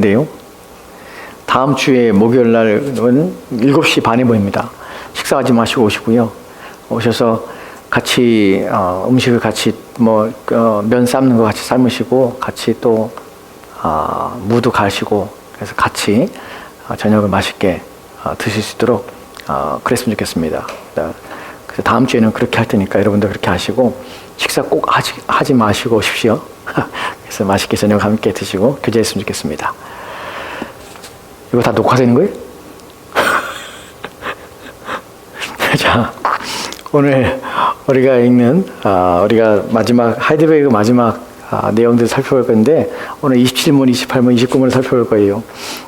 인데요. 다음 주에 목요일 날은 7시 반에 모입니다. 식사하지 마시고 오시고요. 오셔서 같이 음식을 같이 면 삶는 거 같이 삶으시고 같이 또 무도 가시고 그래서 같이 저녁을 맛있게 드실 수 있도록 그랬으면 좋겠습니다. 그래서 다음 주에는 그렇게 할 테니까 여러분들 그렇게 하시고 식사 꼭 하지 마시고 오십시오. 그래서 맛있게 저녁 함께 드시고 교제했으면 좋겠습니다. 이거 다 녹화되는 거예요? 자, 오늘 우리가 읽는 우리가 마지막 하이델베르그 마지막 내용들을 살펴볼 건데 오늘 27문, 28문, 29문을 살펴볼 거예요.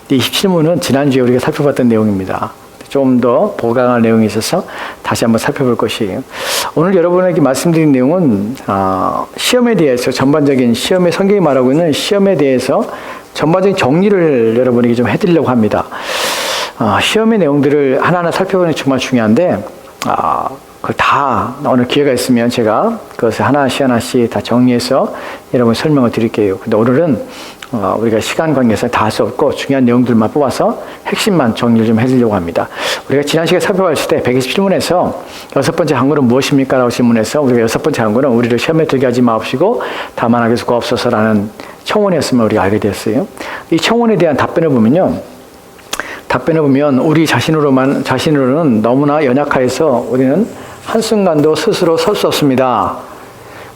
이 27문은 지난주에 우리가 살펴봤던 내용입니다. 좀 더 보강할 내용이 있어서 다시 한번 살펴볼 것이에요. 오늘 여러분에게 말씀드린 내용은 시험에 대해서 전반적인 시험에 성경이 말하고 있는 시험에 대해서 전반적인 정리를 여러분에게 좀 해드리려고 합니다. 시험의 내용들을 하나하나 살펴보는 게 정말 중요한데 그걸 다 오늘 기회가 있으면 제가 그것을 하나씩 다 정리해서 여러분 설명을 드릴게요. 근데 오늘은 우리가 시간 관계에서 다 할 수 없고 중요한 내용들만 뽑아서 핵심만 정리를 좀 해드리려고 합니다. 우리가 지난 시간에 살펴봤을 때 127문에서 6번째 항구는 무엇입니까? 라고 질문해서 우리가 6번째 항구는 우리를 시험에 들게 하지 마옵시고 다만 하게 수고하옵소서라는 청원이었음을 우리가 알게 되었어요. 이 청원에 대한 답변을 보면 우리 자신으로는 너무나 연약하여서 우리는 한순간도 스스로 설 수 없습니다.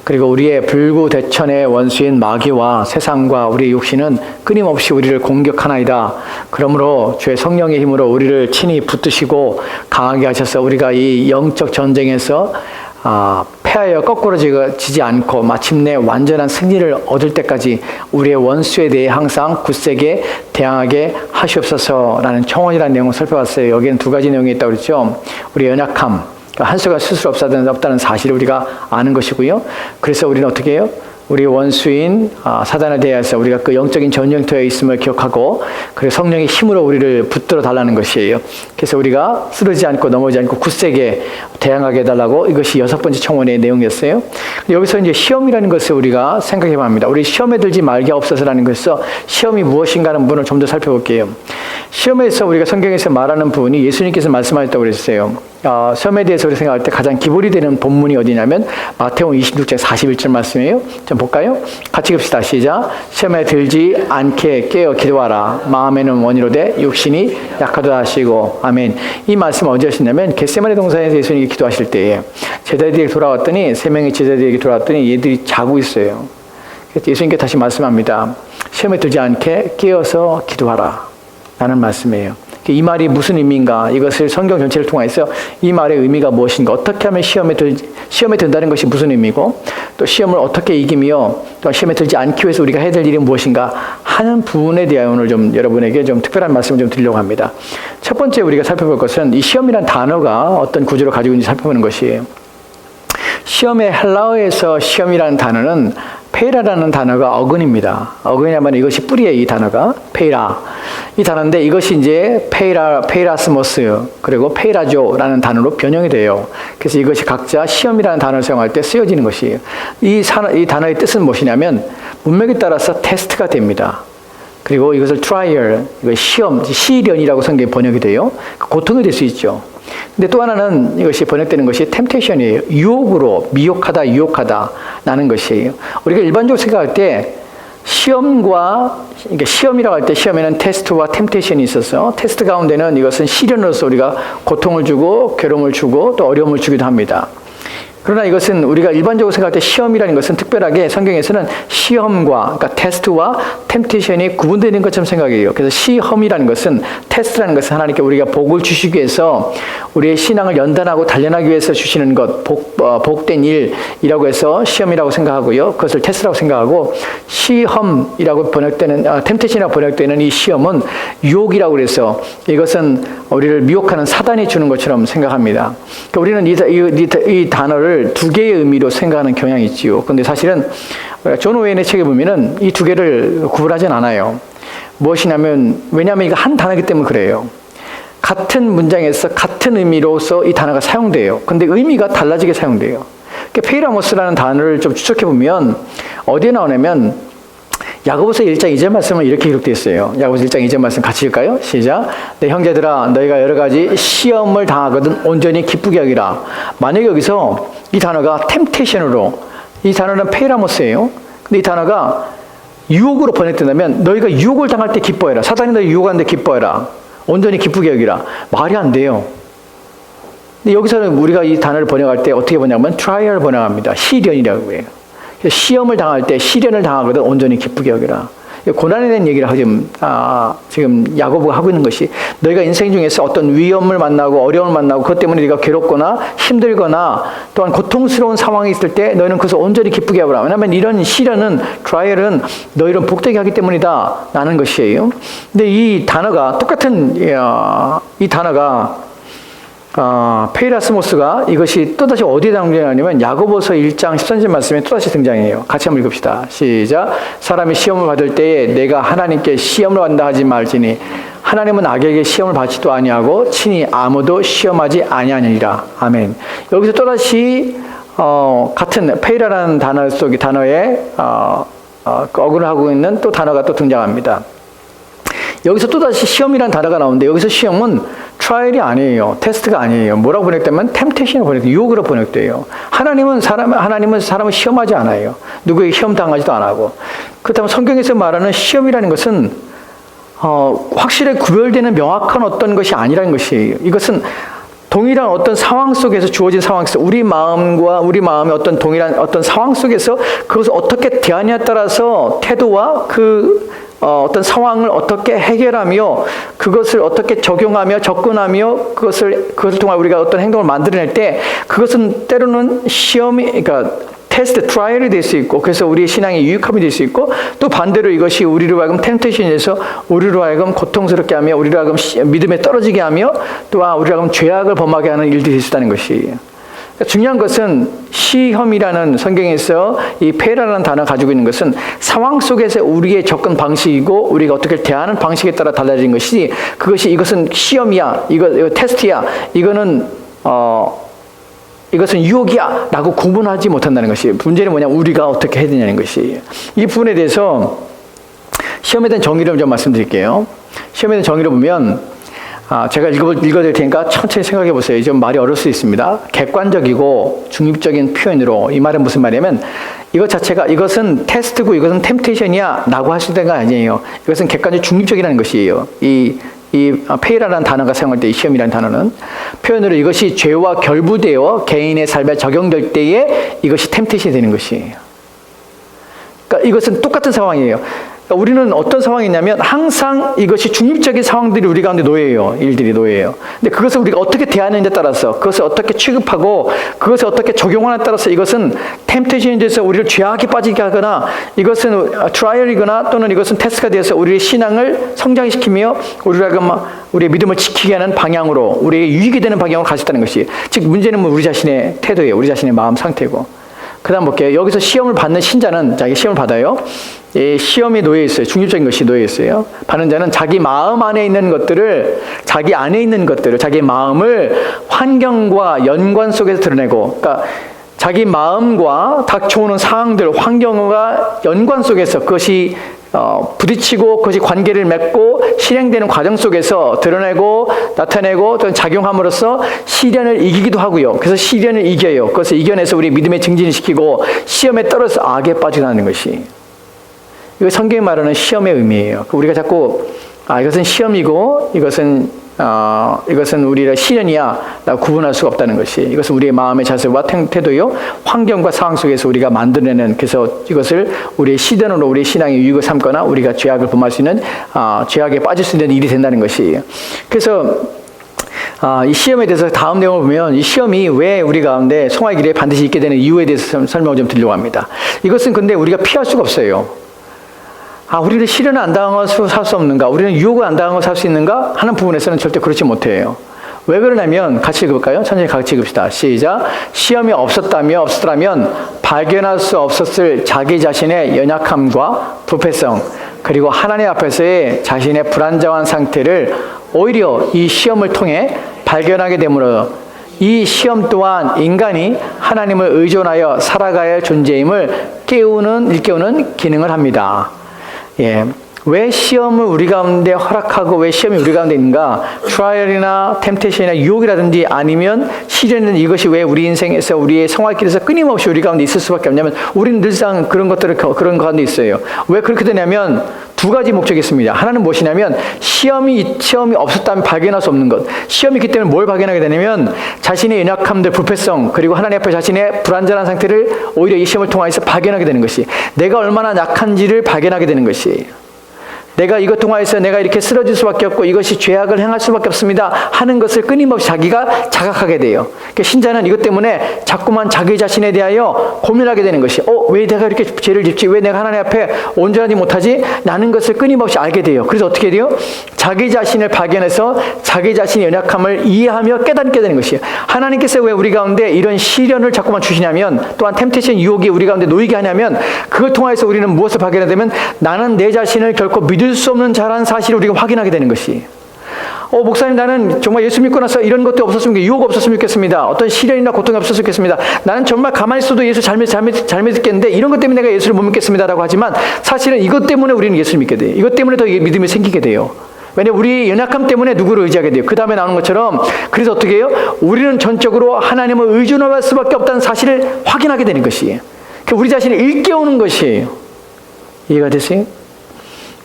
그리고 우리의 불구대천의 원수인 마귀와 세상과 우리의 육신은 끊임없이 우리를 공격하나이다. 그러므로 주의 성령의 힘으로 우리를 친히 붙드시고 강하게 하셔서 우리가 이 영적 전쟁에서 패하여 거꾸로 지지 않고 마침내 완전한 승리를 얻을 때까지 우리의 원수에 대해 항상 굳세게 대항하게 하시옵소서라는 청원이라는 내용을 살펴봤어요. 여기에는 두 가지 내용이 있다고 그랬죠. 우리의 연약함, 한수가 스스로 없다는 사실을 우리가 아는 것이고요. 그래서 우리는 어떻게 해요? 우리 원수인 사단에 대해서 우리가 그 영적인 전쟁터에 있음을 기억하고 그리고 성령의 힘으로 우리를 붙들어 달라는 것이에요. 그래서 우리가 쓰러지지 않고 넘어지지 않고 굳세게 대항하게 해달라고 이것이 6번째 청원의 내용이었어요. 여기서 이제 시험이라는 것을 우리가 생각해 봅니다. 우리 시험에 들지 말게 없어서라는 것에서 시험이 무엇인가 하는 부분을 좀 더 살펴볼게요. 시험에서 우리가 성경에서 말하는 부분이 예수님께서 말씀하셨다고 그랬어요. 시험에 대해서 우리 생각할 때 가장 기본이 되는 본문이 어디냐면 마태복음 26장 41절 말씀이에요. 좀 볼까요? 같이 봅시다. 시작. 시험에 들지 않게 깨어 기도하라. 마음에는 원이로되 육신이 약하다 하시고. 아멘. 이 말씀 언제 하시냐면 겟세마네 동산에서 예수님이 기도하실 때에 제자들에게 돌아왔더니 3명의 제자들에게 돌아왔더니 얘들이 자고 있어요. 그래서 예수님께 다시 말씀합니다. 시험에 들지 않게 깨어서 기도하라. 라는 말씀이에요. 이 말이 무슨 의미인가? 이것을 성경 전체를 통해서 이 말의 의미가 무엇인가? 어떻게 하면 시험에 든다는 것이 무슨 의미고, 또 시험을 어떻게 이기며, 또 시험에 들지 않기 위해서 우리가 해야 될 일이 무엇인가 하는 부분에 대하여 오늘 좀 여러분에게 좀 특별한 말씀을 좀 드리려고 합니다. 첫 번째 우리가 살펴볼 것은 이 시험이란 단어가 어떤 구조를 가지고 있는지 살펴보는 것이에요. 시험의 헬라어에서 시험이라는 단어는 페이라라는 단어가 어근입니다. 어근이라면 이것이 뿌리예요. 이 단어가 페이라. 이 단어인데 이것이 이제 페이라스모스 그리고 페이라조라는 단어로 변형이 돼요. 그래서 이것이 각자 시험이라는 단어를 사용할 때 쓰여지는 것이에요. 이 단어의 뜻은 무엇이냐면 문맥에 따라서 테스트가 됩니다. 그리고 이것을 트라이얼, 시험, 시련이라고 성경에 번역이 돼요. 고통이 될 수 있죠. 근데 또 하나는 이것이 번역되는 것이 템테이션이에요. 유혹으로, 유혹하다라는 것이에요. 우리가 일반적으로 생각할 때 시험이라고 할 때 시험에는 테스트와 템테이션이 있어서 테스트 가운데는 이것은 시련으로서 우리가 고통을 주고 괴로움을 주고 또 어려움을 주기도 합니다. 그러나 이것은 우리가 일반적으로 생각할 때 시험이라는 것은 특별하게 성경에서는 시험과 그러니까 테스트와 템테이션이 구분되는 것처럼 생각해요. 그래서 시험이라는 것은 테스트라는 것은 하나님께 우리가 복을 주시기 위해서 우리의 신앙을 연단하고 단련하기 위해서 주시는 것, 복된 일이라고 해서 시험이라고 생각하고요. 그것을 테스트라고 생각하고 시험이라고 번역되는 템테이션이라고 번역되는 이 시험은 유혹이라고 그래서 이것은 우리를 미혹하는 사단이 주는 것처럼 생각합니다. 그러니까 우리는 이 단어를 두 개의 의미로 생각하는 경향이 있지요. 그런데 사실은 존 오웬의 책에 보면은 이 두 개를 구분하진 않아요. 무엇이냐면 왜냐하면 이거 한 단어이기 때문에 그래요. 같은 문장에서 같은 의미로서 이 단어가 사용돼요. 근데 의미가 달라지게 사용돼요. 페이라모스라는 단어를 좀 추적해 보면 어디에 나오냐면 야고보서 1장 2절 말씀은 이렇게 기록되어 있어요. 야고보서 1장 2절 말씀 같이 읽을까요? 시작. 내 형제들아 너희가 여러 가지 시험을 당하거든 온전히 기쁘게 여기라. 만약에 여기서 이 단어가 템테이션으로, 이 단어는 페이라모스예요. 근데 이 단어가 유혹으로 번역된다면 너희가 유혹을 당할 때 기뻐해라. 사단이 너희 유혹하는데 기뻐해라. 온전히 기쁘게 여기라. 말이 안 돼요. 근데 여기서는 우리가 이 단어를 번역할 때 어떻게 번역하면 트라이얼 번역합니다. 시련이라고 해요. 시험을 당할 때, 시련을 당하거든 온전히 기쁘게 여기라. 고난에 대한 얘기를 지금 야고보가 하고 있는 것이, 너희가 인생 중에서 어떤 위험을 만나고 어려움을 만나고 그것 때문에 네가 괴롭거나 힘들거나 또한 고통스러운 상황이 있을 때 너희는 그것을 온전히 기쁘게 하라. 왜냐하면 이런 시련은, 트라이얼은 너희를 복되게 하기 때문이다 라는 것이에요. 근데 이 단어가 똑같은 이 단어가 페이라스모스가 이것이 또다시 어디에 등장하냐면 야고보서 1장 13절 말씀에 또다시 등장해요. 같이 한번 읽읍시다. 시작. 사람이 시험을 받을 때에 내가 하나님께 시험을 받는다 하지 말지니 하나님은 악에게 시험을 받지도 아니하고 친히 아무도 시험하지 아니하니라. 아멘. 여기서 또다시 같은 페이라라는 단어 속의 단어에 어근을 하고 있는 또 단어가 또 등장합니다. 여기서 또다시 시험이라는 단어가 나오는데 여기서 시험은 트라이얼이 아니에요. 테스트가 아니에요. 뭐라고 번역되면 템테이션으로 번역돼요. 유혹으로 번역돼요. 하나님은 사람을 시험하지 않아요. 누구에게 시험 당하지도 안 하고. 그렇다면 성경에서 말하는 시험이라는 것은 확실히 구별되는 명확한 어떤 것이 아니라는 것이에요. 이것은 동일한 어떤 상황 속에서, 주어진 상황 속에서 우리 마음의 어떤 동일한 어떤 상황 속에서 그것을 어떻게 대하냐에 따라서 태도와 어떤 상황을 어떻게 해결하며 그것을 어떻게 적용하며 접근하며 그것을 통해 우리가 어떤 행동을 만들어낼 때 그것은 때로는 그러니까 테스트, 트라이얼이 될 수 있고, 그래서 우리의 신앙에 유익함이 될 수 있고, 또 반대로 이것이 우리로 하여금 템테이션이 돼서 우리로 하여금 고통스럽게 하며 우리로 하여금 믿음에 떨어지게 하며 또한 우리로 하여금 죄악을 범하게 하는 일들이 될 수 있다는 것이에요. 중요한 것은 시험이라는, 성경에서 이 페라라는 단어가 가지고 있는 것은 상황 속에서 우리의 접근 방식이고 우리가 어떻게 대하는 방식에 따라 달라진 것이, 이것은 시험이야, 이거 테스트야, 이것은 유혹이야 라고 구분하지 못한다는 것이에요. 문제는 뭐냐면 우리가 어떻게 해야 되냐는 것이에요. 이 부분에 대해서 시험에 대한 정의를 좀 말씀드릴게요. 시험에 대한 정의를 보면 제가 읽어드릴 테니까 천천히 생각해 보세요. 좀 말이 어려울 수 있습니다. 객관적이고 중립적인 표현으로, 이 말은 무슨 말이냐면 이것은 테스트고 이것은 템테이션이야 라고 하실 때가 아니에요. 이것은 객관적 중립적이라는 것이에요. 이 페이라라는 단어가 사용할 때 이 시험이라는 단어는 표현으로 이것이 죄와 결부되어 개인의 삶에 적용될 때에 이것이 템테이션이 되는 것이에요. 그러니까 이것은 똑같은 상황이에요. 그러니까 우리는 어떤 상황이냐면 항상 이것이 중립적인 상황들이 우리 가운데 놓여요. 일들이 놓여요. 근데 그것을 우리가 어떻게 대하느냐에 따라서, 그것을 어떻게 취급하고 그것을 어떻게 적용하느냐에 따라서 이것은 템테이션이 돼서 우리를 죄악에 빠지게 하거나, 이것은 트라이얼이거나 또는 이것은 테스트가 되어서 우리의 신앙을 성장시키며 우리의 믿음을 지키게 하는 방향으로, 우리에게 유익이 되는 방향으로 갈 수 있다는 것이, 즉 문제는 우리 자신의 태도예요. 우리 자신의 마음 상태고. 그 다음 볼게요. 여기서 시험을 받는 신자는, 자기 시험을 받아요. 이 시험이 놓여 있어요. 중립적인 것이 놓여 있어요. 받는 자는 자기 마음 안에 있는 것들을, 자기 마음을 환경과 연관 속에서 드러내고, 그러니까 자기 마음과 닥쳐오는 상황들, 환경과 연관 속에서 그것이 부딪히고 그것이 관계를 맺고 실행되는 과정 속에서 드러내고 나타내고 또 작용함으로써 시련을 이기기도 하고요. 그래서 시련을 이겨요. 그것을 이겨내서 우리 믿음의 증진을 시키고 시험에 떨어져서 악에 빠져나가는 것이, 이거 성경이 말하는 시험의 의미예요. 우리가 자꾸 이것은 시험이고 이것은 우리의 시련이야 라고 구분할 수가 없다는 것이, 이것은 우리의 마음의 자세와 태도요, 환경과 상황 속에서 우리가 만들어내는, 그래서 이것을 우리의 시련으로 우리의 신앙의 유익을 삼거나 우리가 죄악을 범할 수 있는, 죄악에 빠질 수 있는 일이 된다는 것이에요. 그래서 이 시험에 대해서 다음 내용을 보면 이 시험이 왜 우리 가운데 송화의 길에 반드시 있게 되는 이유에 대해서 설명을 좀 드리려고 합니다. 이것은 근데 우리가 피할 수가 없어요. 우리는 시련을 안 당하고 살 수 없는가? 우리는 유혹을 안 당하고 살 수 있는가? 하는 부분에서는 절대 그렇지 못해요. 왜 그러냐면, 같이 읽어볼까요? 천천히 같이 읽읍시다. 시작. 시험이 없었더라면 발견할 수 없었을 자기 자신의 연약함과 부패성, 그리고 하나님 앞에서의 자신의 불안정한 상태를 오히려 이 시험을 통해 발견하게 되므로 이 시험 또한 인간이 하나님을 의존하여 살아가야 할 존재임을 일깨우는 기능을 합니다. 왜 시험을 우리 가운데 허락하고 왜 시험이 우리 가운데 있는가? 트라이얼이나 템테이션이나 유혹이라든지 아니면 시련은 이것이 왜 우리 인생에서 우리의 생활길에서 끊임없이 우리 가운데 있을 수밖에 없냐면 우리는 늘상 그런 것들을 그런 가운데 있어요. 왜 그렇게 되냐면 두 가지 목적이 있습니다. 하나는 무엇이냐면 시험이 없었다면 발견할 수 없는 것. 시험이 있기 때문에 뭘 발견하게 되냐면 자신의 연약함들, 불패성 그리고 하나님 앞에 자신의 불완전한 상태를 오히려 이 시험을 통해서 발견하게 되는 것이 내가 얼마나 약한지를 발견하게 되는 것이에요. 내가 이것 통하여서 내가 이렇게 쓰러질 수밖에 없고 이것이 죄악을 행할 수밖에 없습니다 하는 것을 끊임없이 자기가 자각하게 돼요. 그러니까 신자는 이것 때문에 자꾸만 자기 자신에 대하여 고민하게 되는 것이 왜 내가 이렇게 죄를 짓지? 왜 내가 하나님 앞에 온전하지 못하지? 라는 것을 끊임없이 알게 돼요. 그래서 어떻게 돼요? 자기 자신을 발견해서 자기 자신의 연약함을 이해하며 깨닫게 되는 것이에요. 하나님께서 왜 우리 가운데 이런 시련을 자꾸만 주시냐면 또한 템테이션 유혹이 우리 가운데 놓이게 하냐면 그걸 통해서 우리는 무엇을 발견하게 되면 나는 내 자신을 결코 믿을 수 없는 자라는 사실을 우리가 확인하게 되는 것이 목사님 나는 정말 예수 믿고 나서 이런 것도 없었으면 좋겠습니다. 유혹 없었으면 좋겠습니다. 어떤 시련이나 고통이 없었으면 좋겠습니다. 나는 정말 가만히 있어도 예수 잘 믿겠는데 이런 것 때문에 내가 예수를 못 믿겠습니다 라고 하지만 사실은 이것 때문에 우리는 예수를 믿게 돼요. 이것 때문에 더 믿음이 생기게 돼요. 왜냐하면 우리 연약함 때문에 누구를 의지하게 돼요. 그 다음에 나오는 것처럼 그래서 어떻게 해요? 우리는 전적으로 하나님을 의존할 수밖에 없다는 사실을 확인하게 되는 것이에요. 우리 자신을 일깨우는 것이에요. 이해가 되세요?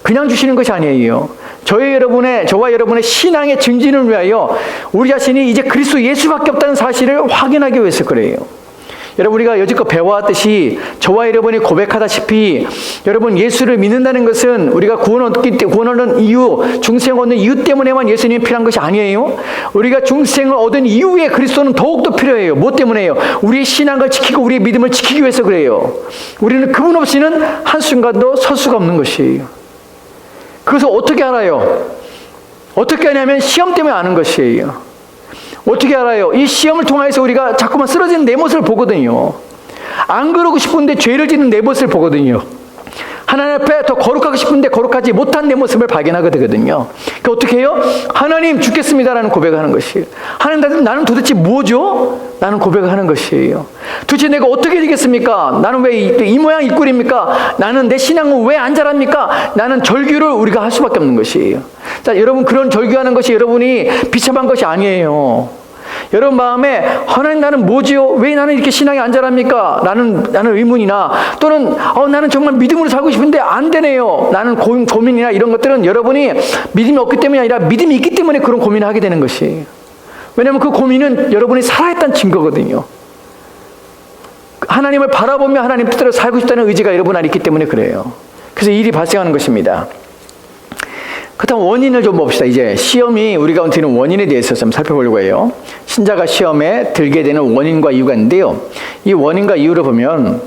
그냥 주시는 것이 아니에요. 저와 여러분의 신앙의 증진을 위하여 우리 자신이 이제 그리스도 예수밖에 없다는 사실을 확인하기 위해서 그래요. 여러분 우리가 여지껏 배워왔듯이 저와 여러분이 고백하다시피 여러분 예수를 믿는다는 것은 우리가 구원을 얻는 이유, 중생을 얻는 이유 때문에만 예수님이 필요한 것이 아니에요. 우리가 중생을 얻은 이후에 그리스도는 더욱더 필요해요. 무엇 때문에요? 우리의 신앙을 지키고 우리의 믿음을 지키기 위해서 그래요. 우리는 그분 없이는 한순간도 설 수가 없는 것이에요. 그래서 어떻게 알아요? 어떻게 하냐면 시험 때문에 아는 것이에요. 어떻게 알아요? 이 시험을 통해서 우리가 자꾸만 쓰러지는 내 모습을 보거든요. 안 그러고 싶은데 죄를 짓는 내 모습을 보거든요. 하나님 앞에 더 거룩하고 싶은데 거룩하지 못한 내 모습을 발견하게 되거든요. 그러니까 어떻게 해요? 하나님 죽겠습니다라는 고백을 하는 것이에요. 하나님 나는 도대체 뭐죠? 라는 고백을 하는 것이에요. 도대체 내가 어떻게 되겠습니까? 나는 왜 이 모양 이 꼴입니까? 나는 내 신앙은 왜 안 자랍니까? 나는 절규를 우리가 할 수밖에 없는 것이에요. 자, 여러분 그런 절규하는 것이 여러분이 비참한 것이 아니에요. 여러분 마음에 하나님 나는 뭐지요? 왜 나는 이렇게 신앙이 안 자랍니까? 라는 의문이나 또는 나는 정말 믿음으로 살고 싶은데 안 되네요. 라는 고민이나 이런 것들은 여러분이 믿음이 없기 때문이 아니라 믿음이 있기 때문에 그런 고민을 하게 되는 것이에요. 왜냐하면 그 고민은 여러분이 살아있다는 증거거든요. 하나님을 바라보며 하나님 뜻대로 살고 싶다는 의지가 여러분 안에 있기 때문에 그래요. 그래서 이 일이 발생하는 것입니다. 그렇다면 원인을 좀 봅시다. 이제 시험이 우리 가운데 드는 원인에 대해서 좀 살펴보려고 해요. 신자가 시험에 들게 되는 원인과 이유가 있는데요. 이 원인과 이유를 보면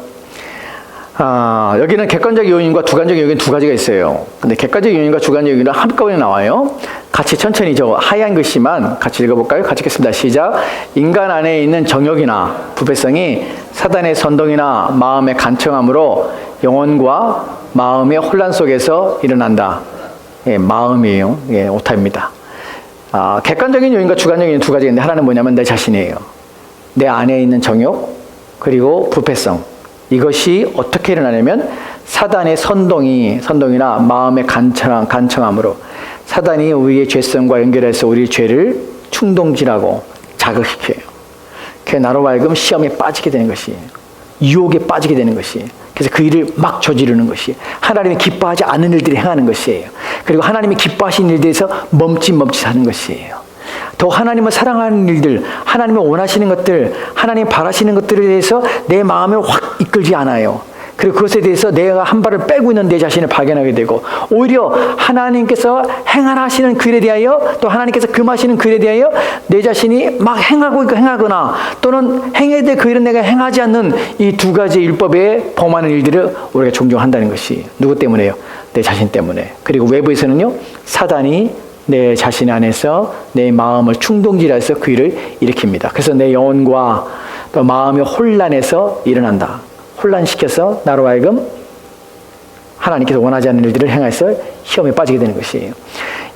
여기는 객관적 요인과 주관적 요인 두 가지가 있어요. 근데 객관적 요인과 주관적 요인은 한꺼번에 나와요. 같이 천천히 저 하얀 글씨만 같이 읽어볼까요? 같이 읽겠습니다. 시작. 인간 안에 있는 정욕이나 부패성이 사단의 선동이나 마음의 간청함으로 영혼과 마음의 혼란 속에서 일어난다. 마음이에요. 오타입니다. 객관적인 요인과 주관적인 요인 두 가지가 있는데 하나는 뭐냐면 내 자신이에요. 내 안에 있는 정욕 그리고 부패성. 이것이 어떻게 일어나냐면 사단의 선동이나 마음의 간청함으로 사단이 우리의 죄성과 연결해서 우리의 죄를 충동질하고 자극시켜요. 그래서 나로 하여금 시험에 빠지게 되는 것이에요. 유혹에 빠지게 되는 것이에요. 그래서 그 일을 막 저지르는 것이 하나님이 기뻐하지 않는 일들을 행하는 것이에요. 그리고 하나님이 기뻐하시는 일들에서 멈칫하는 것이에요. 더 하나님을 사랑하는 일들, 하나님을 원하시는 것들, 하나님 바라시는 것들에 대해서 내 마음을 확 이끌지 않아요. 그리고 그것에 대해서 내가 한 발을 빼고 있는 내 자신을 발견하게 되고 오히려 하나님께서 행하시는 그 일에 대하여 또 하나님께서 금하시는 그 일에 대하여 내 자신이 막 행하거나 또는 행해야 될 그 일은 내가 행하지 않는 이 두 가지 율법에 범하는 일들을 우리가 종종 한다는 것이 누구 때문에요? 내 자신 때문에. 그리고 외부에서는요, 사단이 내 자신 안에서 내 마음을 충동질해서 그 일을 일으킵니다. 그래서 내 영혼과 또 마음의 혼란에서 일어난다. 혼란시켜서 나로 하여금 하나님께서 원하지 않는 일들을 행해서 시험에 빠지게 되는 것이에요.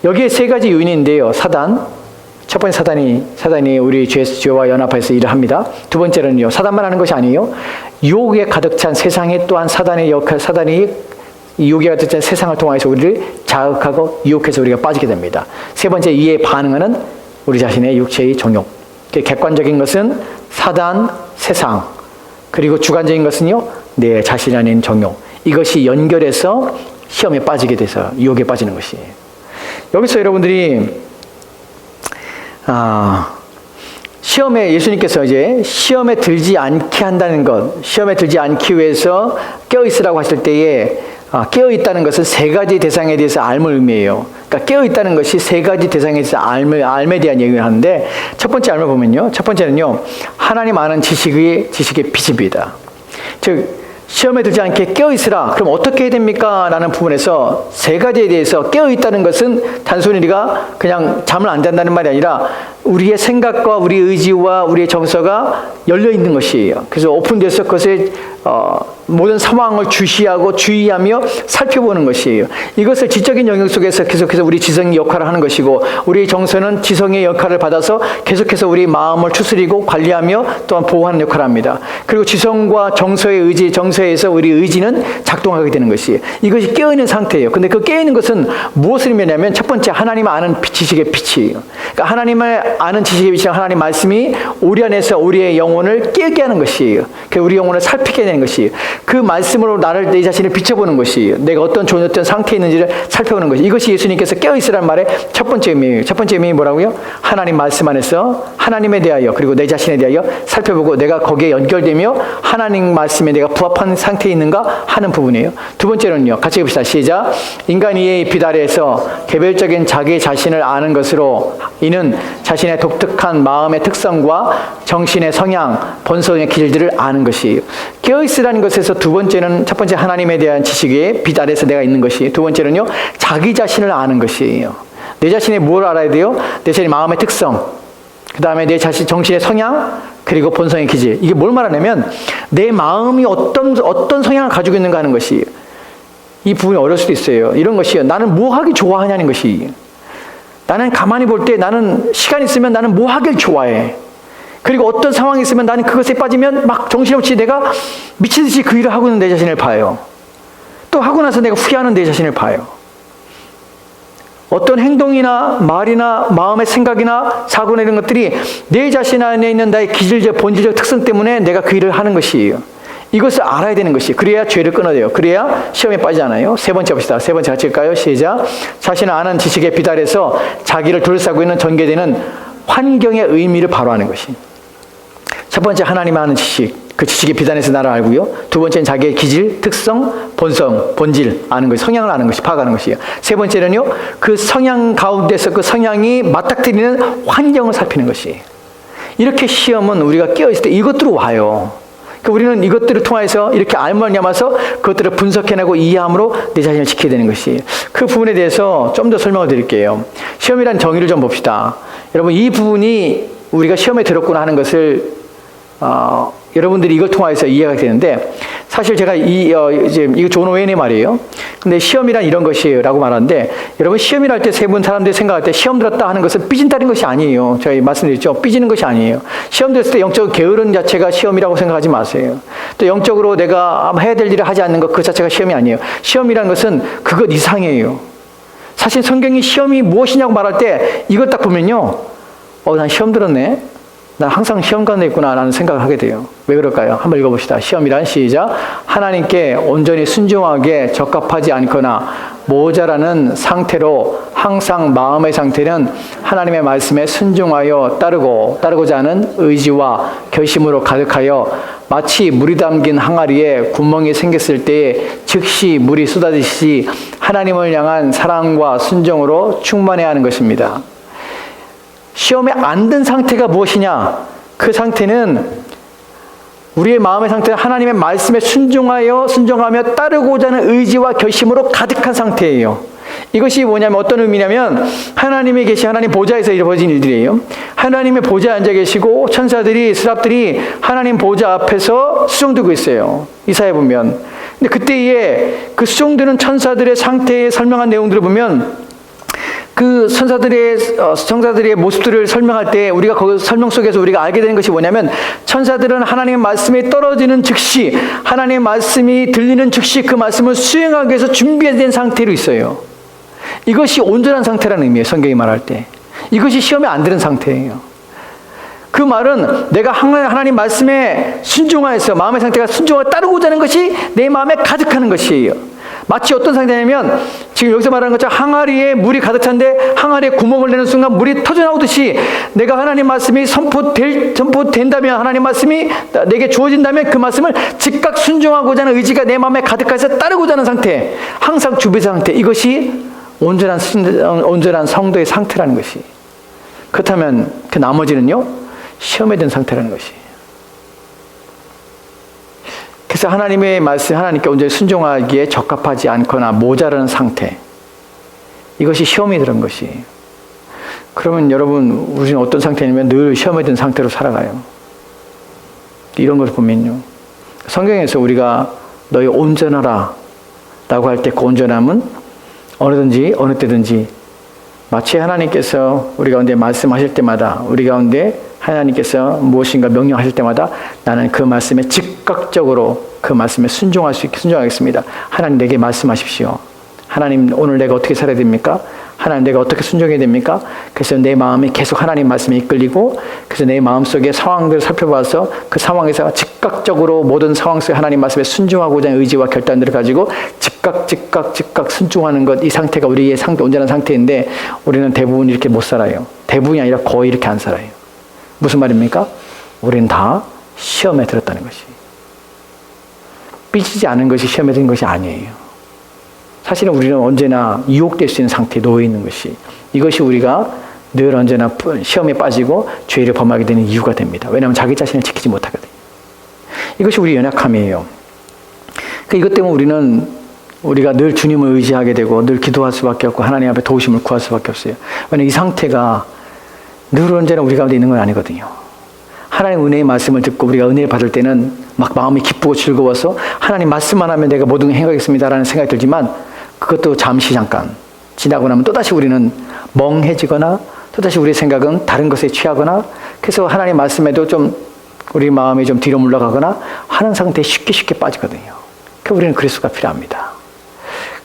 여기에 세 가지 요인인데요. 첫 번째 사단이 우리 죄와 연합해서 일을 합니다. 두 번째는요. 사단만 하는 것이 아니에요. 유혹에 가득 찬 세상에 또한 사단이 이 유혹에 같은 세상을 통해서 우리를 자극하고 유혹해서 우리가 빠지게 됩니다. 세 번째, 이에 반응하는 우리 자신의 육체의 정욕. 객관적인 것은 사단, 세상, 그리고 주관적인 것은요, 내 자신 아닌 정욕. 이것이 연결해서 시험에 빠지게 돼서 유혹에 빠지는 것이에요. 여기서 여러분들이 시험에, 예수님께서 이제 시험에 들지 않게 한다는 것, 시험에 들지 않기 위해서 깨어있으라고 하실 때에 깨어있다는 것은 세 가지 대상에 대해서 알을 의미해요. 그러니까 깨어있다는 것이 세 가지 대상에 대해서 알에 대한 얘기를 하는데, 첫 번째 알을 보면요, 첫 번째는요, 하나님 아는 지식의 빛입니다. 즉 시험에 들지 않게 깨어있으라. 그럼 어떻게 해야 됩니까? 라는 부분에서 세 가지에 대해서 깨어있다는 것은 단순히 우리가 그냥 잠을 안 잔다는 말이 아니라 우리의 생각과 우리의 의지와 우리의 정서가 열려있는 것이에요. 그래서 오픈돼서 그것에 모든 상황을 주시하고 주의하며 살펴보는 것이에요. 이것을 지적인 영역 속에서 계속해서 우리 지성이 역할을 하는 것이고, 우리 정서는 지성의 역할을 받아서 계속해서 우리 마음을 추스리고 관리하며 또한 보호하는 역할을 합니다. 그리고 지성과 정서의 의지, 정서에서 우리 의지는 작동하게 되는 것이에요. 이것이 깨어있는 상태예요. 근데 그 깨어있는 것은 무엇을 의미하냐면, 첫 번째, 하나님 아는 지식의 빛이에요. 그러니까 하나님을 아는 지식의 빛이란 하나님 말씀이 우리 안에서 우리의 영혼을 깨게 하는 것이에요. 우리 영혼을 살피게 되는 것이에요. 그 말씀으로 내 자신을 비춰보는 것이에요. 내가 어떤 좋은 어떤 상태에 있는지를 살펴보는 것이, 이것이 예수님께서 깨어있으라는 말의 첫 번째 의미예요. 첫 번째 의미는 뭐라고요? 하나님 말씀 안에서 하나님에 대하여, 그리고 내 자신에 대하여 살펴보고 내가 거기에 연결되며 하나님 말씀에 내가 부합한 상태에 있는가 하는 부분이에요. 두 번째는요, 같이 해봅시다. 시작. 인간이 이의 빛 아래에서 개별적인 자기 자신을 아는 것으로, 이는 자신의 독특한 마음의 특성과 정신의 성향, 본성의 길들을 아는 것이에요. 깨어있으라는 것에서 두 번째는, 첫 번째 하나님에 대한 지식의 빛 아래에서 내가 있는 것이, 두 번째는요, 자기 자신을 아는 것이에요. 내 자신이 뭘 알아야 돼요? 내 자신의 마음의 특성, 그 다음에 내 자신 정신의 성향, 그리고 본성의 기질. 이게 뭘 말하냐면 내 마음이 어떤 성향을 가지고 있는가 하는 것이, 이 부분이 어려울 수도 있어요. 이런 것이요, 나는 뭐 하기 좋아하냐는 것이, 나는 가만히 볼 때 나는 시간 있으면 나는 뭐 하길 좋아해. 그리고 어떤 상황이 있으면 나는 그것에 빠지면 막 정신없이 내가 미치듯이 그 일을 하고 있는 내 자신을 봐요. 또 하고 나서 내가 후회하는 내 자신을 봐요. 어떤 행동이나 말이나 마음의 생각이나 사고나 이런 것들이 내 자신 안에 있는 나의 기질적, 본질적 특성 때문에 내가 그 일을 하는 것이에요. 이것을 알아야 되는 것이, 그래야 죄를 끊어내요. 그래야 시험에 빠지지 않아요. 세 번째 봅시다. 세 번째 같이 할까요? 시작. 자신을 아는 지식의 빛 아래서 자기를 둘러싸고 있는 전개되는 환경의 의미를 바로 아는 것이. 첫 번째, 하나님 아는 지식, 그 지식의 빛 안에서 나를 알고요. 두 번째는 자기의 기질, 특성, 본질 아는 것이, 성향을 아는 것이, 파악하는 것이에요. 세 번째는요, 그 성향 가운데서 그 성향이 맞닥뜨리는 환경을 살피는 것이에요. 이렇게 시험은 우리가 깨어있을 때 이것들로 와요. 우리는 이것들을 통해서 이렇게 알면야마서 그것들을 분석해내고 이해함으로 내 자신을 지켜야 되는 것이에요. 그 부분에 대해서 좀 더 설명을 드릴게요. 시험이라는 정의를 좀 봅시다. 여러분, 이 부분이 우리가 시험에 들었구나 하는 것을 여러분들이 이걸 통해서 이해가 되는데, 사실 제가 이거 존 오웬의 말이에요. 근데 시험이란 이런 것이에요 라고 말하는데, 여러분, 시험이라 할 때 사람들이 생각할 때 시험 들었다 하는 것은 삐진다는 것이 아니에요. 저희 말씀드렸죠. 삐지는 것이 아니에요. 시험 들었을 때 영적 게으름 자체가 시험이라고 생각하지 마세요. 또 영적으로 내가 해야 될 일을 하지 않는 것 그 자체가 시험이 아니에요. 시험이라는 것은 그것 이상이에요. 사실 성경이 시험이 무엇이냐고 말할 때 이것 딱 보면요, 난 시험 들었네, 난 항상 시험관에 있구나 라는 생각을 하게 돼요. 왜 그럴까요? 한번 읽어봅시다. 시험이란, 시작. 하나님께 온전히 순종하게 적합하지 않거나 모자라는 상태로 항상 마음의 상태는 하나님의 말씀에 순종하여 따르고자 하는 의지와 결심으로 가득하여 마치 물이 담긴 항아리에 구멍이 생겼을 때에 즉시 물이 쏟아지듯이 하나님을 향한 사랑과 순종으로 충만해야 하는 것입니다. 시험에 안 든 상태가 무엇이냐? 그 상태는, 우리의 마음의 상태는 하나님의 말씀에 순종하며 따르고자 하는 의지와 결심으로 가득한 상태예요. 이것이 뭐냐면, 어떤 의미냐면, 하나님이 계신 하나님 보좌에서 이루어진 일들이에요. 하나님의 보좌에 앉아 계시고 천사들이, 스랍들이 하나님 보좌 앞에서 수종들고 있어요. 이사야 보면. 근데 그때에 그 수종드는 천사들의 상태에 설명한 내용들을 보면, 그 천사들의 모습들을 설명할 때 우리가 그 설명 속에서 우리가 알게 되는 것이 뭐냐면 천사들은 하나님의 말씀이 떨어지는 즉시 하나님의 말씀이 들리는 즉시 그 말씀을 수행하기 위해서 준비된 상태로 있어요. 이것이 온전한 상태라는 의미예요. 성경이 말할 때. 이것이 시험에 안 드는 상태예요. 그 말은 내가 하나님 말씀에 순종하여서 마음의 상태가 순종을 따르고자 하는 것이 내 마음에 가득하는 것이에요. 마치 어떤 상태냐면 지금 여기서 말하는 것처럼 항아리에 물이 가득 찬데 항아리에 구멍을 내는 순간 물이 터져나오듯이 내가 하나님 말씀이 선포된다면 하나님 말씀이 내게 주어진다면 그 말씀을 즉각 순종하고자 하는 의지가 내 마음에 가득해서 따르고자 하는 상태, 항상 주비 상태, 이것이 온전한 성도의 상태라는 것이. 그렇다면 그 나머지는요, 시험에 든 상태라는 것이. 그래서 하나님의 말씀, 하나님께 온전히 순종하기에 적합하지 않거나 모자라는 상태, 이것이 시험에 들은 것이. 그러면 여러분, 우리는 어떤 상태냐면 늘 시험에 든 상태로 살아가요. 이런 것을 보면요, 성경에서 우리가 너희 온전하라 라고 할 때 그 온전함은 어느든지 어느 때든지 마치 하나님께서 우리 가운데 말씀하실 때마다, 우리 가운데 하나님께서 무엇인가 명령하실 때마다 나는 그 말씀에 즉각적으로 그 말씀에 순종하겠습니다. 하나님 내게 말씀하십시오. 하나님 오늘 내가 어떻게 살아야 됩니까? 하나님 내가 어떻게 순종해야 됩니까? 그래서 내 마음이 계속 하나님 말씀에 이끌리고, 그래서 내 마음속에 상황들을 살펴봐서 그 상황에서 즉각적으로 모든 상황 속에 하나님 말씀에 순종하고자 하는 의지와 결단들을 가지고 즉각 순종하는 것, 이 상태가 우리의 온전한 상태인데 우리는 대부분 이렇게 못 살아요. 대부분이 아니라 거의 이렇게 안 살아요. 무슨 말입니까? 우리는 다 시험에 들었다는 것이. 삐지지 않은 것이 시험에 든 것이 아니에요. 사실은 우리는 언제나 유혹될 수 있는 상태에 놓여 있는 것이, 이것이 우리가 늘 언제나 시험에 빠지고 죄를 범하게 되는 이유가 됩니다. 왜냐하면 자기 자신을 지키지 못하거든요. 이것이 우리의 연약함이에요. 이것 때문에 우리가 늘 주님을 의지하게 되고 늘 기도할 수밖에 없고 하나님 앞에 도우심을 구할 수밖에 없어요. 왜냐하면 이 상태가 늘 언제나 우리 가운데 있는 건 아니거든요. 하나님 은혜의 말씀을 듣고 우리가 은혜를 받을 때는 막 마음이 기쁘고 즐거워서 하나님 말씀만 하면 내가 모든 걸 행하겠습니다라는 생각이 들지만 그것도 잠시 잠깐 지나고 나면 또다시 우리는 멍해지거나 또다시 우리의 생각은 다른 것에 취하거나, 그래서 하나님 말씀에도 좀 우리 마음이 좀 뒤로 물러가거나 하는 상태에 쉽게 빠지거든요. 우리는 그리스도가 필요합니다.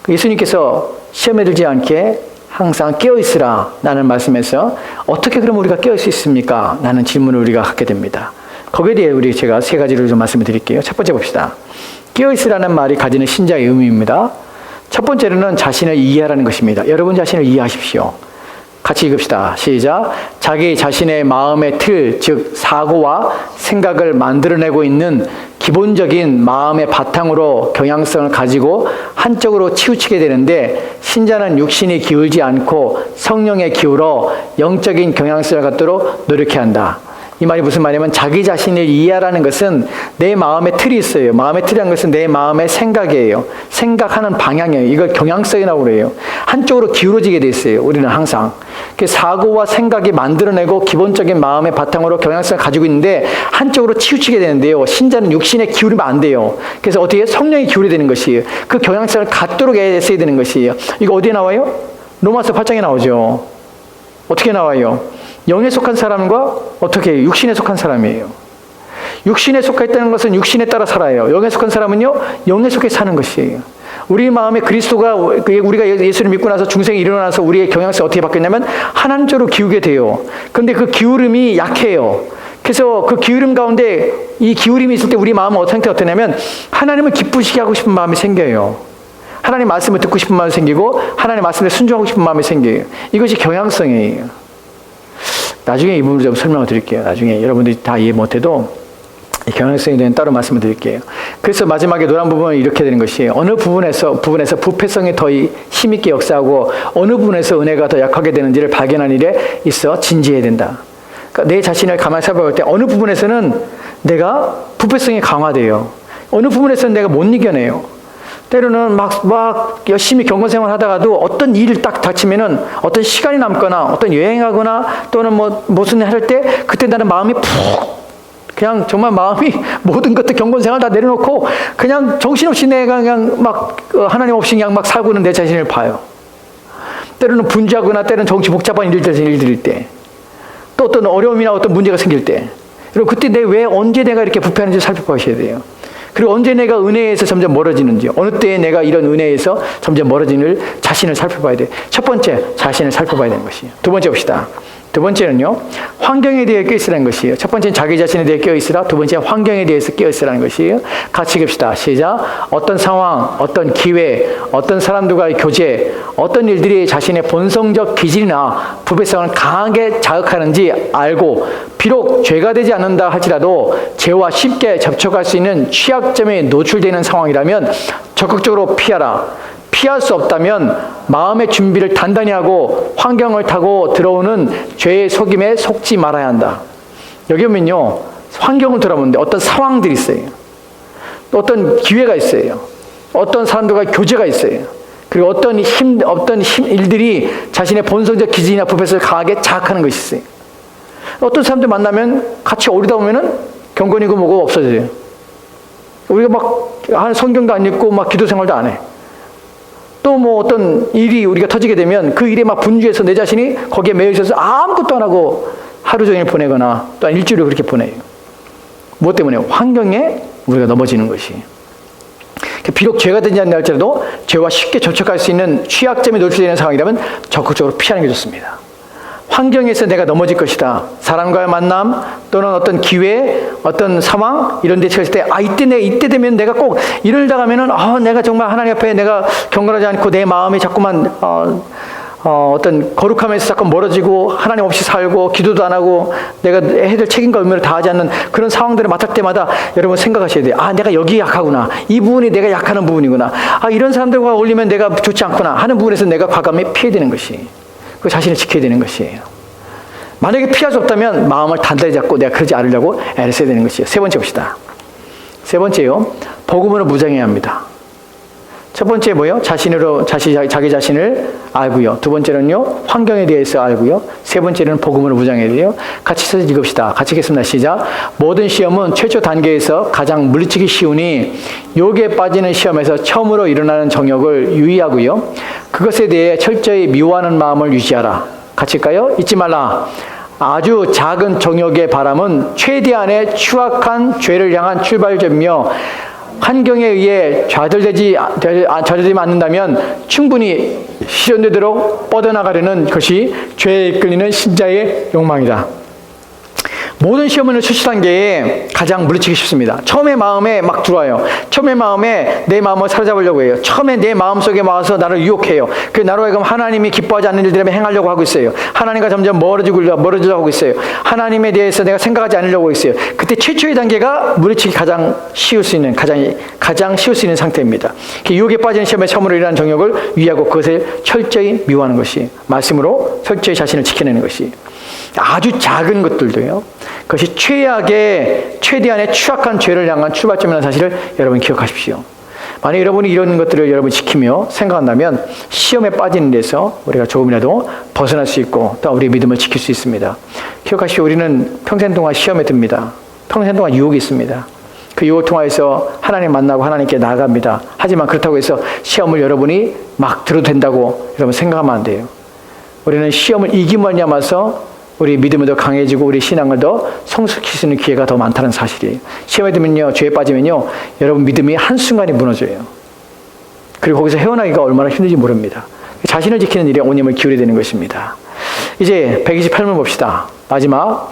예수님께서 시험에 들지 않게 항상 깨어있으라 라는 말씀에서 어떻게 그럼 우리가 깨어있을 수 있습니까? 라는 질문을 우리가 갖게 됩니다. 거기에 대해 제가 세 가지를 좀 말씀을 드릴게요. 첫 번째 봅시다. 깨어있으라는 말이 가지는 신자의 의미입니다. 첫 번째로는 자신을 이해하라는 것입니다. 여러분 자신을 이해하십시오. 같이 읽읍시다. 시작. 자기 자신의 마음의 틀, 즉 사고와 생각을 만들어내고 있는 기본적인 마음의 바탕으로 경향성을 가지고 한쪽으로 치우치게 되는데, 신자는 육신이 기울지 않고 성령에 기울어 영적인 경향성을 갖도록 노력해야 한다. 이 말이 무슨 말이냐면 자기 자신을 이해하라는 것은 내 마음의 틀이 있어요. 마음의 틀이라는 것은 내 마음의 생각이에요. 생각하는 방향이에요. 이걸 경향성이라고 그래요. 한쪽으로 기울어지게 돼 있어요. 우리는 항상. 사고와 생각이 만들어내고 기본적인 마음의 바탕으로 경향성을 가지고 있는데 한쪽으로 치우치게 되는데요. 신자는 육신에 기울이면 안 돼요. 그래서 어떻게 성령이 기울여야 되는 것이에요. 그 경향성을 갖도록 애써야 되는 것이에요. 이거 어디에 나와요? 로마서 8장에 나오죠. 어떻게 나와요? 영에 속한 사람과 어떻게 육신에 속한 사람이에요. 육신에 속해 있다는 것은 육신에 따라 살아요. 영에 속한 사람은요, 영에 속해 사는 것이에요. 우리 마음에 그리스도가, 우리가 예수를 믿고 나서 중생이 일어나서 우리의 경향성이 어떻게 바뀌었냐면 하나님 쪽으로 기우게 돼요. 그런데 그 기울음이 약해요. 그래서 그 기울음 가운데 이 기울임이 있을 때 우리 마음은 어떤 상태가 어떠냐면 하나님을 기쁘시게 하고 싶은 마음이 생겨요. 하나님 말씀을 듣고 싶은 마음이 생기고 하나님 말씀에 순종하고 싶은 마음이 생겨요. 이것이 경향성이에요. 나중에 이 부분을 좀 설명을 드릴게요. 나중에 여러분들이 다 이해 못해도 경향성에 대한 따로 말씀을 드릴게요. 그래서 마지막에 노란 부분은 이렇게 되는 것이에요. 어느 부분에서 부패성이 더 힘있게 역사하고 어느 부분에서 은혜가 더 약하게 되는지를 발견한 일에 있어 진지해야 된다. 그러니까 내 자신을 가만히 살펴볼 때 어느 부분에서는 내가 부패성이 강화돼요. 어느 부분에서는 내가 못 이겨내요. 때로는 막 열심히 경건생활 하다가도 어떤 일을 딱 닥치면은 어떤 시간이 남거나 어떤 여행하거나 또는 무슨 일 할 때 그때 나는 마음이 그냥 정말 마음이 모든 것들 경건생활 다 내려놓고 그냥 정신없이 내가 그냥 막 하나님 없이 그냥 막 살고 있는 내 자신을 봐요. 때로는 분주하거나 때로는 정치 복잡한 일들일 때, 또 어떤 어려움이나 어떤 문제가 생길 때, 여러분 그때 왜 언제 내가 이렇게 부패하는지 살펴보셔야 돼요. 그리고 언제 내가 은혜에서 점점 멀어지는지, 어느 때에 내가 이런 은혜에서 점점 멀어지는 자신을 살펴봐야 돼요. 첫 번째, 자신을 살펴봐야 되는 것이에요. 두 번째 봅시다. 두 번째는요, 환경에 대해 깨어있으라는 것이에요. 첫 번째는 자기 자신에 대해 깨어있으라, 두 번째는 환경에 대해서 깨어있으라는 것이에요. 같이 읽읍시다. 시작. 어떤 상황, 어떤 기회, 어떤 사람들과의 교제, 어떤 일들이 자신의 본성적 기질이나 부패성을 강하게 자극하는지 알고, 비록 죄가 되지 않는다 할지라도 죄와 쉽게 접촉할 수 있는 취약점에 노출되는 상황이라면 적극적으로 피하라. 피할 수 없다면 마음의 준비를 단단히 하고 환경을 타고 들어오는 죄의 속임에 속지 말아야 한다. 여기 보면요, 환경을 돌아보는데 어떤 상황들이 있어요. 또 어떤 기회가 있어요. 어떤 사람들과 교제가 있어요. 그리고 어떤 일들이 자신의 본성적 기질이나 부패성을 강하게 자극하는 것이 있어요. 어떤 사람들 만나면 같이 오르다 보면은 경건이고 뭐고 없어져요. 우리가 막 성경도 안 읽고 막 기도 생활도 안 해. 또 뭐 어떤 일이 우리가 터지게 되면 그 일에 막 분주해서 내 자신이 거기에 매여 있어서 아무것도 안 하고 하루 종일 보내거나 또한 일주일을 그렇게 보내요. 무엇 때문에? 환경에 우리가 넘어지는 것이. 비록 죄가 되지 않는다 할지라도 죄와 쉽게 접촉할 수 있는 취약점에 노출되는 상황이라면 적극적으로 피하는 게 좋습니다. 환경에서 내가 넘어질 것이다. 사람과의 만남 또는 어떤 기회, 어떤 상황 이런 데 처했을 때 이때 되면 내가 꼭 이러다 가면은 내가 정말 하나님 앞에 내가 경건하지 않고 내 마음이 자꾸만 어떤 거룩함에서 자꾸 멀어지고 하나님 없이 살고 기도도 안 하고 내가 해야 될 책임과 의무를 다하지 않는 그런 상황들을 맡을 때마다 여러분 생각하셔야 돼요. 내가 여기 약하구나. 이 부분이 내가 약하는 부분이구나. 이런 사람들과 어울리면 내가 좋지 않구나 하는 부분에서 내가 과감히 피해야 되는 것이, 그 자신을 지켜야 되는 것이에요. 만약에 피할 수 없다면 마음을 단단히 잡고 내가 그러지 않으려고 애를 써야 되는 것이에요. 세 번째 봅시다. 세 번째요, 복음으로 무장해야 합니다. 첫 번째 뭐예요? 자기 자신을 알고요. 두 번째는요, 환경에 대해서 알고요. 세 번째는 복음으로 무장해야 돼요. 같이 써서 읽읍시다. 같이 읽겠습니다. 시작. 모든 시험은 최초 단계에서 가장 물리치기 쉬우니 욕에 빠지는 시험에서 처음으로 일어나는 정욕을 유의하고요. 그것에 대해 철저히 미워하는 마음을 유지하라. 같이 읽까요? 잊지 말라. 아주 작은 정욕의 바람은 최대한의 추악한 죄를 향한 출발점이며 환경에 의해 좌절되지 않는다면 충분히 실현되도록 뻗어나가려는 것이 죄에 이끌리는 신자의 욕망이다. 모든 시험은 첫 단계에 가장 물리치기 쉽습니다. 처음에 마음에 막 들어와요. 처음에 마음에 내 마음을 사로잡으려고 해요. 처음에 내 마음속에 와서 나를 유혹해요. 그 나로 하여금 하나님이 기뻐하지 않는 일들을 행하려고 하고 있어요. 하나님과 점점 멀어지려고 하고 있어요. 하나님에 대해서 내가 생각하지 않으려고 하고 있어요. 그때 최초의 단계가 물리치기 가장 쉬울 수 있는 상태입니다. 유혹에 빠지는 시험에 처음으로 일어나는 정욕을 위하고 그것을 철저히 미워하는 것이, 말씀으로 철저히 자신을 지켜내는 것이, 아주 작은 것들도요, 그것이 최대한의 추악한 죄를 향한 출발점이라는 사실을 여러분 기억하십시오. 만약 여러분이 이런 것들을 여러분 지키며 생각한다면 시험에 빠지는 데서 우리가 조금이라도 벗어날 수 있고 또 우리 믿음을 지킬 수 있습니다. 기억하십시오. 우리는 평생 동안 시험에 듭니다. 평생 동안 유혹이 있습니다. 그 유혹을 통해서 하나님 만나고 하나님께 나아갑니다. 하지만 그렇다고 해서 시험을 여러분이 막 들어도 된다고 여러분 생각하면 안 돼요. 우리는 시험을 이기만 하면서 우리 믿음이 더 강해지고 우리 신앙을 더 성숙할 수 있는 기회가 더 많다는 사실이에요. 시험에 들면요, 죄에 빠지면요, 여러분 믿음이 한순간에 무너져요. 그리고 거기서 헤어나기가 얼마나 힘든지 모릅니다. 자신을 지키는 일에 온 힘을 기울여야 되는 것입니다. 이제 128문 봅시다. 마지막.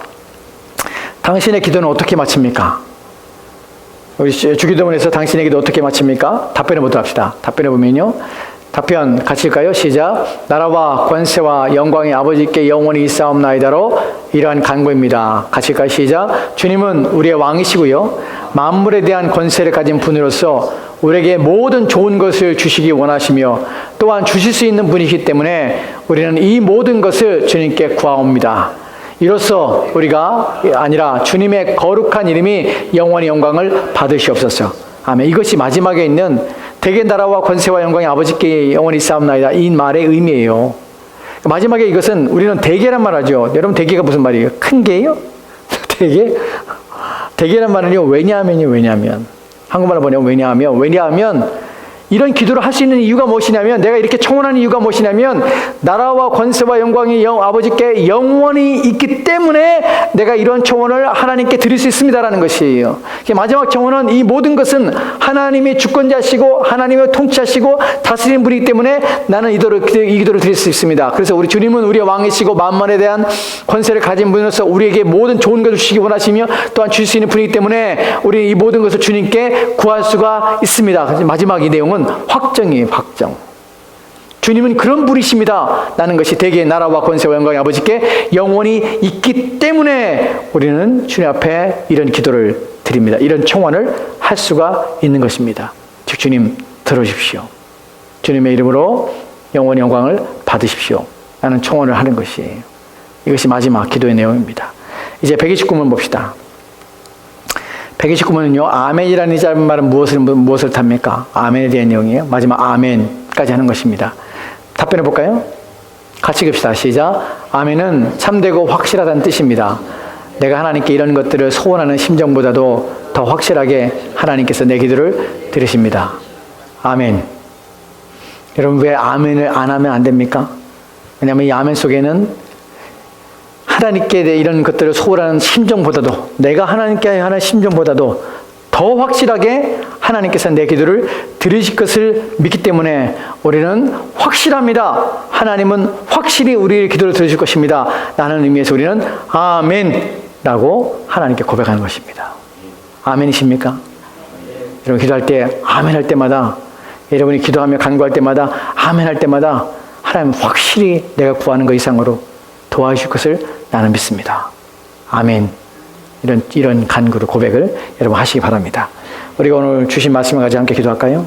당신의 기도는 어떻게 마칩니까? 우리 주기도문에서 당신의 기도 어떻게 마칩니까? 답변을 보도록 합시다. 답변해 보면요, 답변 같이 읽까요? 시작. 나라와 권세와 영광의 아버지께 영원히 있사옵나이다로 이러한 간구입니다. 같이 읽까요? 시작. 주님은 우리의 왕이시고요, 만물에 대한 권세를 가진 분으로서 우리에게 모든 좋은 것을 주시기 원하시며 또한 주실 수 있는 분이시기 때문에 우리는 이 모든 것을 주님께 구하옵니다. 이로써 우리가 아니라 주님의 거룩한 이름이 영원히 영광을 받으시옵소서. 아멘. 이것이 마지막에 있는 대개 나라와 권세와 영광이 아버지께 영원히 있사옵나이다, 이 말의 의미예요. 마지막에 이것은 우리는 대개란 말 하죠. 여러분 대개가 무슨 말이에요? 큰 개요? 대개? 대개란 말은요, 왜냐하면 한국말로 보내면 왜냐하면 이런 기도를 할 수 있는 이유가 무엇이냐면, 내가 이렇게 청원하는 이유가 무엇이냐면, 나라와 권세와 영광이 아버지께 영원히 있기 때문에 내가 이런 청원을 하나님께 드릴 수 있습니다라는 것이에요. 마지막 청원은 이 모든 것은 하나님이 주권자시고 하나님이 통치하시고 다스리는 분이기 때문에 나는 이 기도를 드릴 수 있습니다. 그래서 우리 주님은 우리의 왕이시고 만물에 대한 권세를 가진 분으로서 우리에게 모든 좋은 것을 주시기 원하시며 또한 주실 수 있는 분이기 때문에 우리 이 모든 것을 주님께 구할 수가 있습니다. 그래서 마지막 이 내용은 확정이에요. 확정. 주님은 그런 분이십니다 라는 것이 대개의 나라와 권세와 영광이 아버지께 영원히 있기 때문에 우리는 주님 앞에 이런 기도를 드립니다. 이런 청원을 할 수가 있는 것입니다. 즉 주님 들어주십시오. 주님의 이름으로 영원히 영광을 받으십시오 라는 청원을 하는 것이에요. 이것이 마지막 기도의 내용입니다. 이제 129문 봅시다. 129문은요, 아멘이라는 이 짧은 말은 무엇을 답니까? 아멘에 대한 내용이에요. 마지막 아멘까지 하는 것입니다. 답변해 볼까요? 같이 읽읍시다. 시작. 아멘은 참되고 확실하다는 뜻입니다. 내가 하나님께 이런 것들을 소원하는 심정보다도 더 확실하게 하나님께서 내 기도를 들으십니다. 아멘. 여러분, 왜 아멘을 안 하면 안 됩니까? 왜냐하면 이 아멘 속에는 하나님께 내 이런 것들을 소원하는 심정보다도, 내가 하나님께 하는 심정보다도 더 확실하게 하나님께서 내 기도를 들으실 것을 믿기 때문에 우리는 확실합니다. 하나님은 확실히 우리의 기도를 들으실 것입니다. 라는 의미에서 우리는 아멘라고 하나님께 고백하는 것입니다. 아멘이십니까? 여러분, 기도할 때 아멘 할 때마다, 여러분이 기도하며 간구할 때마다 아멘 할 때마다 하나님 확실히 내가 구하는 것 이상으로 도와주실 것을 나는 믿습니다. 아멘. 이런 간구를, 고백을 여러분 하시기 바랍니다. 우리가 오늘 주신 말씀을 가지고 함께 기도할까요?